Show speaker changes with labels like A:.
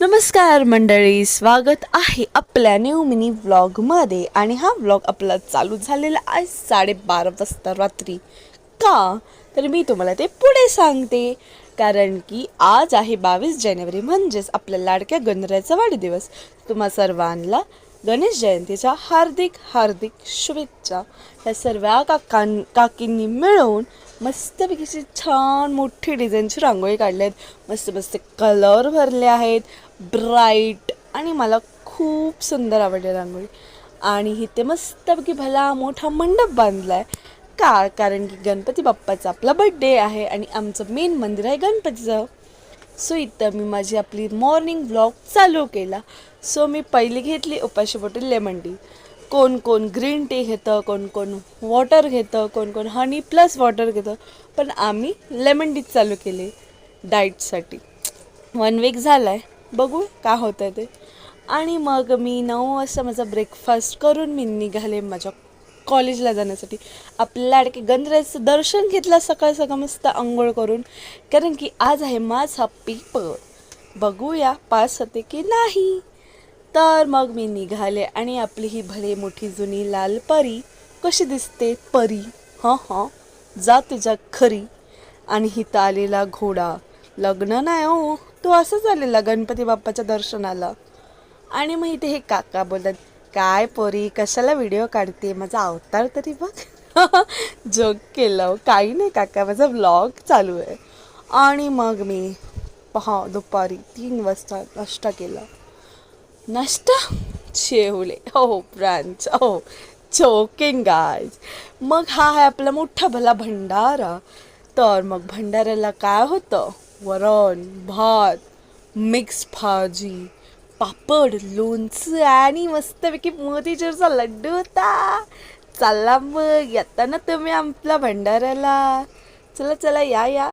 A: नमस्कार मंडळी, स्वागत आहे आपल्या न्यू मिनी व्लॉगमध्ये. आणि हा व्लॉग आपला चालू झालेला आहे 12:30 वाजता रात्री. का तर मी तुम्हाला ते पुढे सांगते. कारण की आज आहे 22 जानेवारी, म्हणजेच आपल्या लाडक्या गणरायाचा वाढदिवस. तुम्हा सर्वांना गणेश जयंतीच्या हार्दिक हार्दिक शुभेच्छा. या सर्व काकींनी मिळून मस्तपैकी छान मोठी डिझाईनची रांगोळी काढली आहेत. मस्त मस्त कलर भरले आहेत, ब्राईट, आणि मला खूप सुंदर आवडली रांगोळी. आणि इथे मस्तपैकी भला मोठा मंडप बांधला आहे. का कारण की गणपती बाप्पाचा आपला बड्डे आहे आणि आमचं मेन मंदिर आहे गणपतीचं. सो इथं मी माझी आपली मॉर्निंग व्लॉग चालू केला. सो मी पहिली घेतली उपाशी पोटी लेमन टी. कोण कोण ग्रीन टी घेतं, कोण कोण वॉटर घेतं, कोण कोण हनी प्लस वॉटर घेतं, पण आम्ही लेमन टी चालू केले डाईटसाठी. 1 वीक झाला आहे, बघू का होतं आहे ते. आणि मग मी 9 वाजता माझा ब्रेकफास्ट करून मी निघाले माझ्या कॉलेजला जाण्यासाठी. आपल्या लाडके गणरायाचं दर्शन घेतलं सकाळ सकाळ मस्त आंघोळ करून, कारण की आज आहे माझा पेपर. बघूया पास होते की नाही. तर मग मी निघाले आणि आपली ही भले मोठी जुनी लाल परी कशी दिसते परी, हां हां जा तुझ्या खरी. आणि हिथं आलेला घोडा, लग्न नाही हो, तो असंच आलेला गणपती बाप्पाच्या दर्शनाला. आणि मग इथे हे काका बोलतात, काय पोरी कशाला व्हिडिओ काढते, माझा अवतार तरी बघ. जोक केलं, काही नाही काका, माझा व्लॉग चालू आहे. आणि मग मी दुपारी 3 वाजता नाश्ता केला. नाश्ता शेवले, हो ब्रांच, हो चोकिंग गायज. मग हा आहे आपला मोठा भला भंडारा. तर मग भंडाऱ्याला काय होतं, वरण भात, मिक्स भाजी, पापड, लोणचं आणि मस्तपैकी मोतीचूरचा लड्डू होता. चला मग येता ना तुम्ही आपल्या भंडाऱ्याला, चला चला या या.